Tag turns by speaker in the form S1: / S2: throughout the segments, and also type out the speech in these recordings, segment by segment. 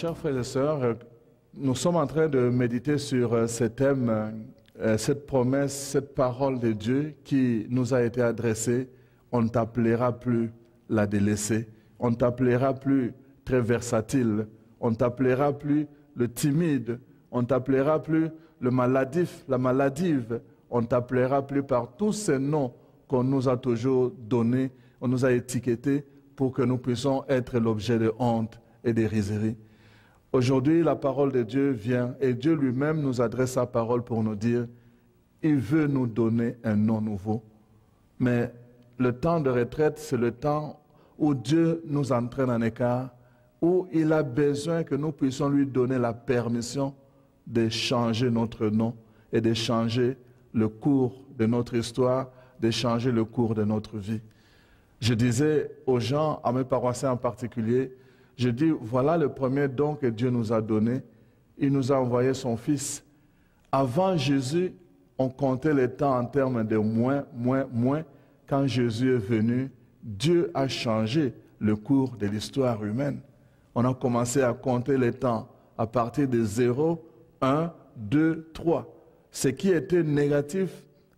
S1: chers frères et sœurs, nous sommes en train de méditer sur ce thème, cette promesse, cette parole de Dieu qui nous a été adressée. On ne t'appellera plus la délaissée, on ne t'appellera plus très versatile, on ne t'appellera plus le timide, on ne t'appellera plus le maladif, la maladive, on ne t'appellera plus par tous ces noms qu'on nous a toujours donnés, on nous a étiquetés pour que nous puissions être l'objet de honte et de riserie. Aujourd'hui, la parole de Dieu vient et Dieu lui-même nous adresse sa parole pour nous dire, il veut nous donner un nom nouveau. Mais le temps de retraite, c'est le temps où Dieu nous entraîne en écart, où il a besoin que nous puissions lui donner la permission de changer notre nom et de changer le cours de notre histoire, de changer le cours de notre vie. Je disais aux gens, à mes paroissiens en particulier, je dis, voilà le premier don que Dieu nous a donné. Il nous a envoyé son Fils. Avant Jésus, on comptait les temps en termes de moins. Quand Jésus est venu, Dieu a changé le cours de l'histoire humaine. On a commencé à compter les temps à partir de 0, 1, 2, 3. Ce qui était négatif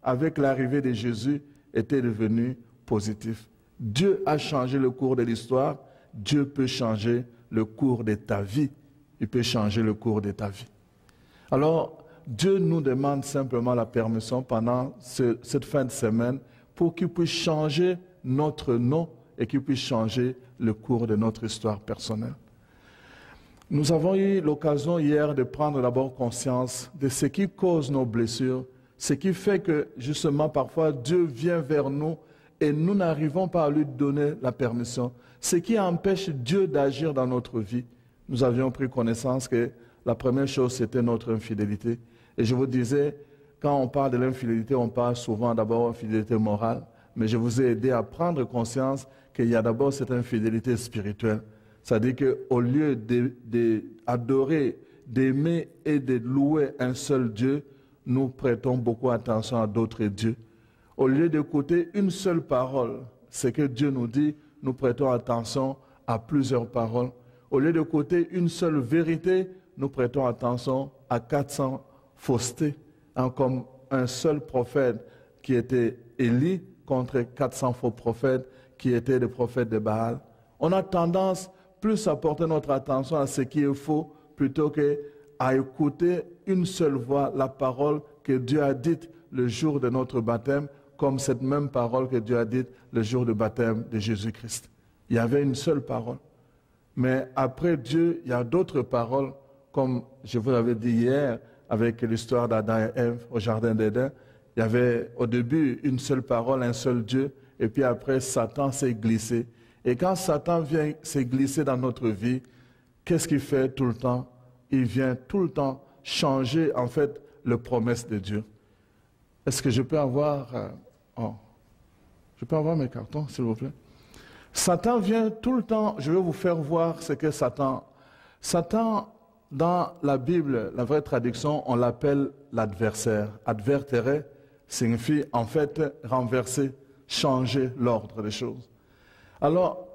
S1: avec l'arrivée de Jésus était devenu positif. Dieu a changé le cours de l'histoire. Dieu peut changer le cours de ta vie. Il peut changer le cours de ta vie. Alors, Dieu nous demande simplement la permission pendant cette fin de semaine pour qu'il puisse changer notre nom et qu'il puisse changer le cours de notre histoire personnelle. Nous avons eu l'occasion hier de prendre d'abord conscience de ce qui cause nos blessures, ce qui fait que justement parfois Dieu vient vers nous et nous n'arrivons pas à lui donner la permission. Ce qui empêche Dieu d'agir dans notre vie. Nous avions pris connaissance que la première chose, c'était notre infidélité. Et je vous disais, quand on parle de l'infidélité, on parle souvent d'abord d'infidélité morale. Mais je vous ai aidé à prendre conscience qu'il y a d'abord cette infidélité spirituelle. C'est-à-dire qu'au lieu d'adorer, d'aimer et de louer un seul Dieu, nous prêtons beaucoup attention à d'autres dieux. Au lieu d'écouter une seule parole, ce que Dieu nous dit, nous prêtons attention à plusieurs paroles. Au lieu d'écouter une seule vérité, nous prêtons attention à 400 faussetés, comme un seul prophète qui était Élie contre 400 faux prophètes qui étaient des prophètes de Baal. On a tendance plus à porter notre attention à ce qui est faux plutôt qu'à écouter une seule voix, la parole que Dieu a dite le jour de notre baptême, comme cette même parole que Dieu a dite le jour du baptême de Jésus-Christ. Il y avait une seule parole. Mais après Dieu, il y a d'autres paroles, comme je vous l'avais dit hier, avec l'histoire d'Adam et Ève au Jardin d'Éden. Il y avait au début une seule parole, un seul Dieu, et puis après Satan s'est glissé. Et quand Satan vient se glisser dans notre vie, qu'est-ce qu'il fait tout le temps? Il vient tout le temps changer en fait les promesses de Dieu. Est-ce que je peux avoir... je peux avoir mes cartons, s'il vous plaît? Satan vient tout le temps, je vais vous faire voir ce que Satan... Satan, dans la Bible, la vraie traduction, on l'appelle l'adversaire. Advertere signifie en fait renverser, changer l'ordre des choses. Alors,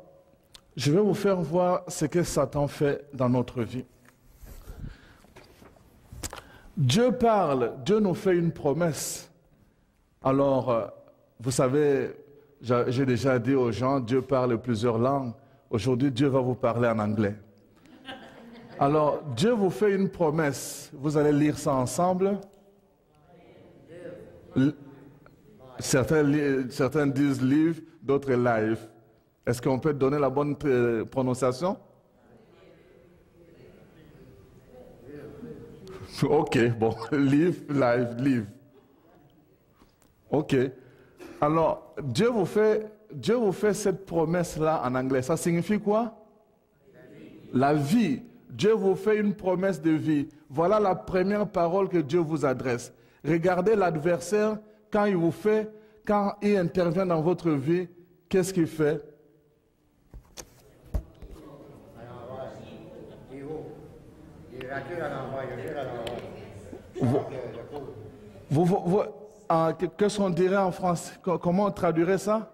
S1: je vais vous faire voir ce que Satan fait dans notre vie. Dieu parle, Dieu nous fait une promesse. Alors, vous savez, j'ai déjà dit aux gens, Dieu parle plusieurs langues. Aujourd'hui, Dieu va vous parler en anglais. Alors, Dieu vous fait une promesse. Vous allez lire ça ensemble. Certains disent live, d'autres live. Est-ce qu'on peut donner la bonne prononciation? Ok, bon, live, live, live. Ok. Alors, Dieu vous fait cette promesse-là en anglais. Ça signifie quoi? La vie. Dieu vous fait une promesse de vie. Voilà la première parole que Dieu vous adresse. Regardez l'adversaire, quand il intervient dans votre vie, qu'est-ce qu'il fait? Qu'est-ce qu'on dirait en France? Comment on traduirait ça?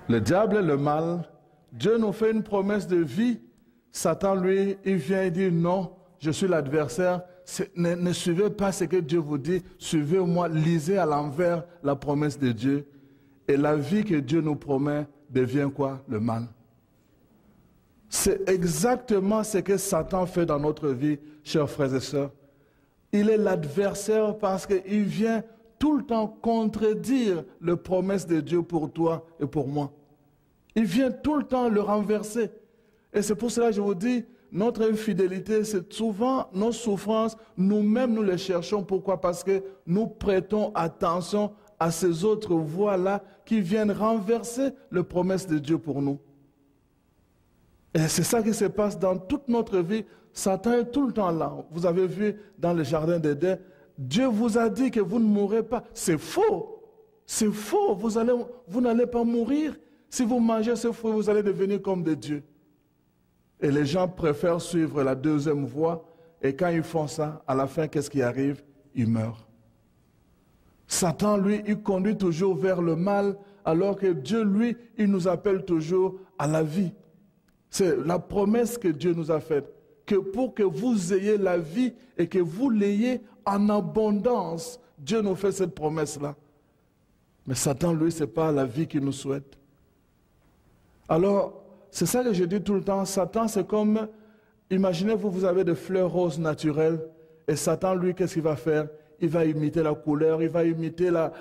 S1: Le diable, le mal. Dieu nous fait une promesse de vie. Satan, lui, il vient et dit non, je suis l'adversaire. Ne suivez pas ce que Dieu vous dit, suivez-moi, lisez à l'envers la promesse de Dieu. Et la vie que Dieu nous promet devient quoi? Le mal. C'est exactement ce que Satan fait dans notre vie, chers frères et sœurs. Il est l'adversaire parce qu'il vient tout le temps contredire les promesses de Dieu pour toi et pour moi. Il vient tout le temps le renverser. Et c'est pour cela que je vous dis, notre infidélité, c'est souvent nos souffrances, nous-mêmes nous les cherchons. Pourquoi? Parce que nous prêtons attention à ces autres voies-là qui viennent renverser les promesses de Dieu pour nous. Et c'est ça qui se passe dans toute notre vie. Satan est tout le temps là. Vous avez vu dans le jardin d'Éden, Dieu vous a dit que vous ne mourrez pas. C'est faux. C'est faux. Vous n'allez pas mourir. Si vous mangez ce fruit, vous allez devenir comme des dieux. Et les gens préfèrent suivre la deuxième voie. Et quand ils font ça, à la fin, qu'est-ce qui arrive? Ils meurent. Satan, lui, il conduit toujours vers le mal, alors que Dieu, lui, il nous appelle toujours à la vie. C'est la promesse que Dieu nous a faite, que pour que vous ayez la vie et que vous l'ayez en abondance, Dieu nous fait cette promesse-là. Mais Satan, lui, ce n'est pas la vie qu'il nous souhaite. Alors, c'est ça que je dis tout le temps, Satan, c'est comme, imaginez-vous, vous avez des fleurs roses naturelles, et Satan, lui, qu'est-ce qu'il va faire? Il va imiter la couleur, il va imiter la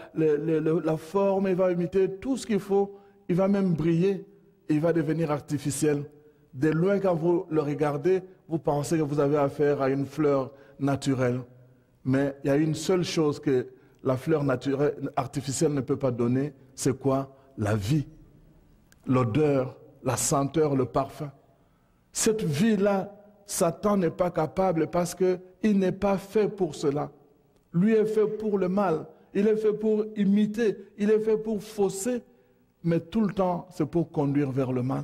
S1: forme, il va imiter tout ce qu'il faut, il va même briller, et il va devenir artificiel. De loin, quand vous le regardez, vous pensez que vous avez affaire à une fleur naturelle. Mais il y a une seule chose que la fleur naturelle, artificielle ne peut pas donner, c'est quoi? La vie, l'odeur, la senteur, le parfum. Cette vie-là, Satan n'est pas capable parce qu'il n'est pas fait pour cela. Lui est fait pour le mal, il est fait pour imiter, il est fait pour fausser, mais tout le temps, c'est pour conduire vers le mal.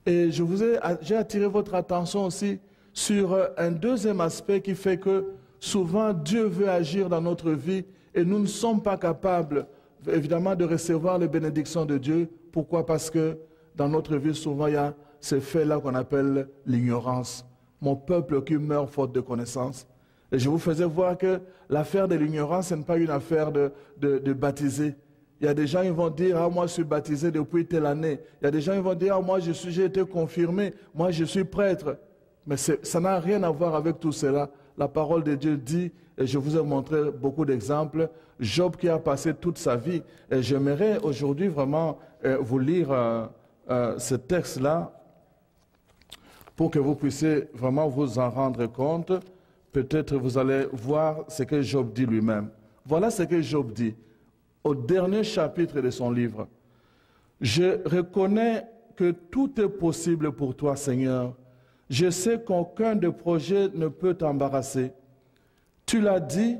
S1: Et j'ai attiré votre attention aussi sur un deuxième aspect qui fait que souvent Dieu veut agir dans notre vie et nous ne sommes pas capables, évidemment, de recevoir les bénédictions de Dieu. Pourquoi? Parce que dans notre vie, souvent, il y a ce fait-là qu'on appelle l'ignorance. Mon peuple qui meurt faute de connaissance. Et je vous faisais voir que l'affaire de l'ignorance, ce n'est pas une affaire de baptiser. Il y a des gens qui vont dire, ah, moi je suis baptisé depuis telle année. Il y a des gens qui vont dire, ah, moi j'ai été confirmé, moi je suis prêtre. Mais ça n'a rien à voir avec tout cela. La parole de Dieu dit, et je vous ai montré beaucoup d'exemples, Job qui a passé toute sa vie. Et j'aimerais aujourd'hui vraiment vous lire ce texte-là pour que vous puissiez vraiment vous en rendre compte. Peut-être vous allez voir ce que Job dit lui-même. Voilà ce que Job dit au dernier chapitre de son livre. Je reconnais que tout est possible pour toi, Seigneur. Je sais qu'aucun des projets ne peut t'embarrasser. Tu l'as dit,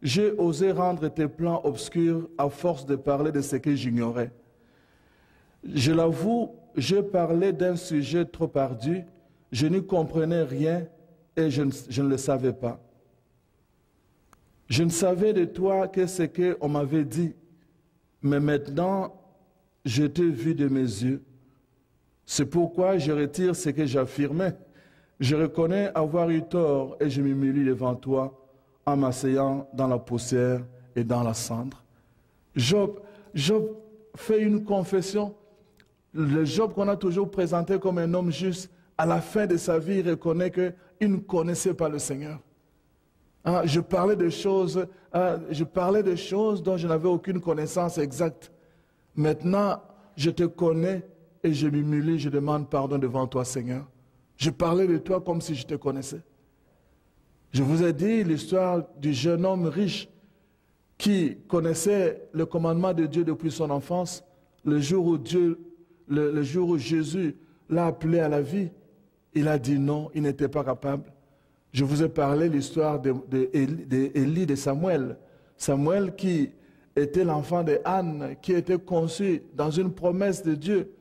S1: j'ai osé rendre tes plans obscurs à force de parler de ce que j'ignorais. Je l'avoue, j'ai parlé d'un sujet trop ardu, je n'y comprenais rien et je ne le savais pas. Je ne savais de toi que ce qu'on m'avait dit, mais maintenant, je t'ai vu de mes yeux. C'est pourquoi je retire ce que j'affirmais. Je reconnais avoir eu tort et je m'humilie devant toi en m'asseyant dans la poussière et dans la cendre. Job fait une confession. Le Job qu'on a toujours présenté comme un homme juste, à la fin de sa vie, il reconnaît qu'il ne connaissait pas le Seigneur. Je parlais de choses dont je n'avais aucune connaissance exacte. Maintenant, je te connais et je m'humilie, je demande pardon devant toi, Seigneur. Je parlais de toi comme si je te connaissais. Je vous ai dit l'histoire du jeune homme riche qui connaissait le commandement de Dieu depuis son enfance. Le jour où Jésus l'a appelé à la vie, il a dit non, il n'était pas capable. Je vous ai parlé de l'histoire d'Élie, de Samuel. Samuel qui était l'enfant de Anne, qui était conçu dans une promesse de Dieu.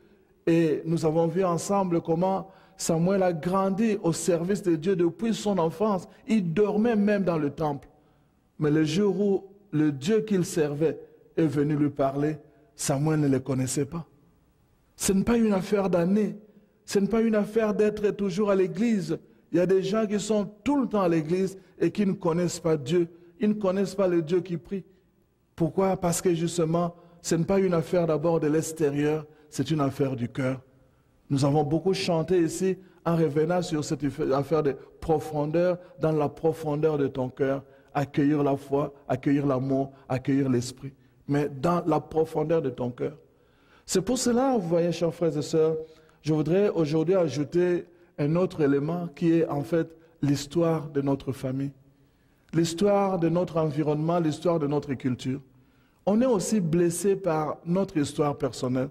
S1: Et nous avons vu ensemble comment Samuel a grandi au service de Dieu depuis son enfance. Il dormait même dans le temple. Mais le jour où le Dieu qu'il servait est venu lui parler, Samuel ne le connaissait pas. Ce n'est pas une affaire d'années. Ce n'est pas une affaire d'être toujours à l'église. Il y a des gens qui sont tout le temps à l'église et qui ne connaissent pas Dieu. Ils ne connaissent pas le Dieu qui prie. Pourquoi? Parce que justement, ce n'est pas une affaire d'abord de l'extérieur, c'est une affaire du cœur. Nous avons beaucoup chanté ici en revenant sur cette affaire de profondeur, dans la profondeur de ton cœur, accueillir la foi, accueillir l'amour, accueillir l'esprit, mais dans la profondeur de ton cœur. C'est pour cela, vous voyez, chers frères et sœurs, je voudrais aujourd'hui ajouter un autre élément qui est en fait l'histoire de notre famille, l'histoire de notre environnement, l'histoire de notre culture. On est aussi blessé par notre histoire personnelle.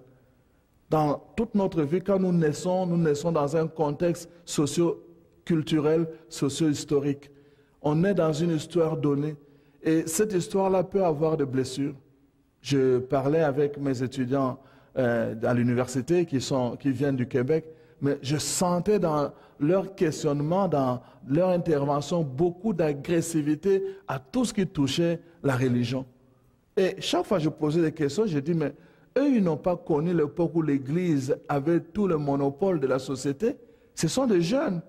S1: Dans toute notre vie, quand nous naissons dans un contexte socio-culturel, socio-historique. On est dans une histoire donnée. Et cette histoire-là peut avoir des blessures. Je parlais avec mes étudiants à l'université qui viennent du Québec, mais je sentais dans leur questionnement, dans leur intervention, beaucoup d'agressivité à tout ce qui touchait la religion. Et chaque fois que je posais des questions, je dis, mais eux, ils n'ont pas connu l'époque où l'Église avait tout le monopole de la société. Ce sont des jeunes.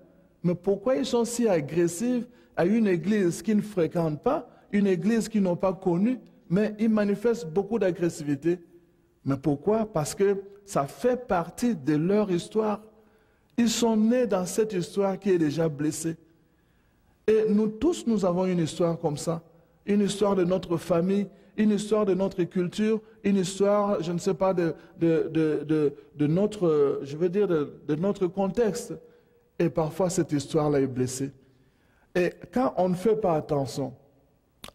S1: Mais pourquoi ils sont si agressifs à une Église qu'ils ne fréquentent pas, une Église qu'ils n'ont pas connue, mais ils manifestent beaucoup d'agressivité? Mais pourquoi? Parce que ça fait partie de leur histoire. Ils sont nés dans cette histoire qui est déjà blessée. Et nous tous, nous avons une histoire comme ça. Une histoire de notre famille, une histoire de notre culture, une histoire, je ne sais pas, de notre, je veux dire, de notre contexte. Et parfois, cette histoire-là est blessée. Et quand on ne fait pas attention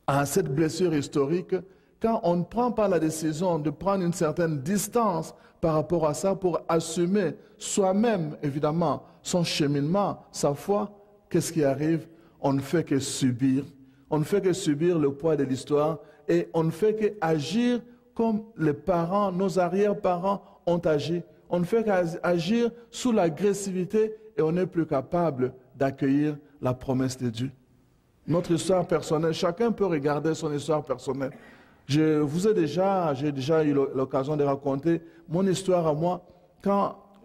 S1: à cette blessure historique, quand on ne prend pas la décision de prendre une certaine distance par rapport à ça pour assumer soi-même, évidemment, son cheminement, sa foi, qu'est-ce qui arrive? On ne fait que subir. On ne fait que subir le poids de l'histoire et on ne fait qu'agir comme les parents, nos arrière-parents ont agi. On ne fait qu'agir sous l'agressivité et on n'est plus capable d'accueillir la promesse de Dieu. Notre histoire personnelle, chacun peut regarder son histoire personnelle. J'ai déjà eu l'occasion de raconter mon histoire à moi.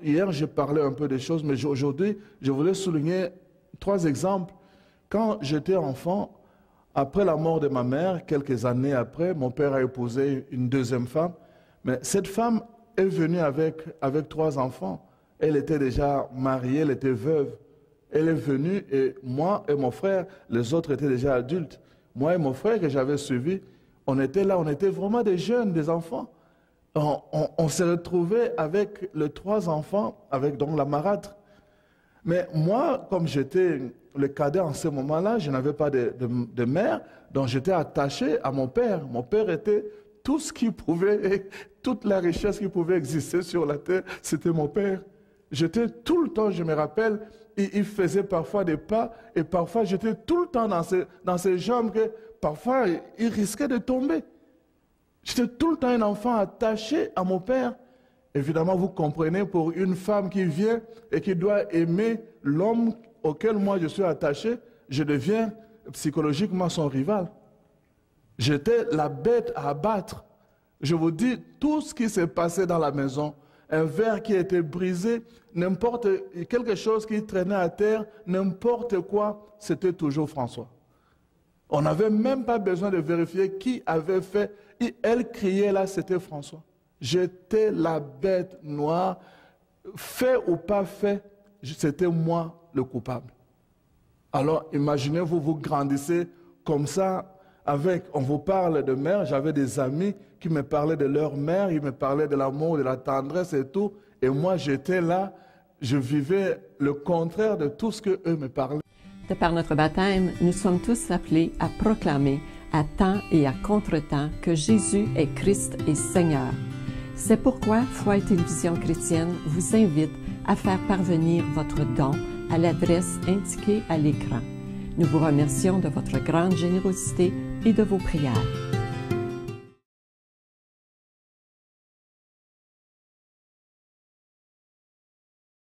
S1: Hier, j'ai parlé un peu des choses, mais aujourd'hui, je voulais souligner 3 exemples. Quand j'étais enfant, après la mort de ma mère, quelques années après, mon père a épousé une deuxième femme. Mais cette femme est venue avec 3 enfants. Elle était déjà mariée, elle était veuve. Elle est venue et moi et mon frère, les autres étaient déjà adultes. Moi et mon frère que j'avais suivi, on était là, on était vraiment des jeunes, des enfants. On s'est retrouvés avec les 3 enfants, avec donc la marâtre. Mais moi, comme j'étais le cadet en ce moment-là, je n'avais pas de mère, donc j'étais attaché à mon père. Mon père était tout ce qui pouvait, toute la richesse qui pouvait exister sur la terre, c'était mon père. J'étais tout le temps, je me rappelle, il faisait parfois des pas, et parfois j'étais tout le temps dans ses jambes, que parfois il risquait de tomber. J'étais tout le temps un enfant attaché à mon père. Évidemment, vous comprenez, pour une femme qui vient et qui doit aimer l'homme auquel moi je suis attaché, je deviens psychologiquement son rival. J'étais la bête à abattre. Je vous dis, tout ce qui s'est passé dans la maison, un verre qui a été brisé, quelque chose qui traînait à terre, n'importe quoi, c'était toujours François. On n'avait même pas besoin de vérifier qui avait fait. Et elle criait là, c'était François. J'étais la bête noire. Fait ou pas fait, c'était moi le coupable. Alors imaginez-vous, vous grandissez comme ça, on vous parle de mère, j'avais des amis qui me parlaient de leur mère, ils me parlaient de l'amour, de la tendresse et tout, et moi j'étais là, je vivais le contraire de tout ce qu'eux me parlaient.
S2: De par notre baptême, nous sommes tous appelés à proclamer à temps et à contre-temps que Jésus est Christ et Seigneur. C'est pourquoi Foi et Télévision Chrétienne vous invite à faire parvenir votre don à l'adresse indiquée à l'écran. Nous vous remercions de votre grande générosité et de vos prières.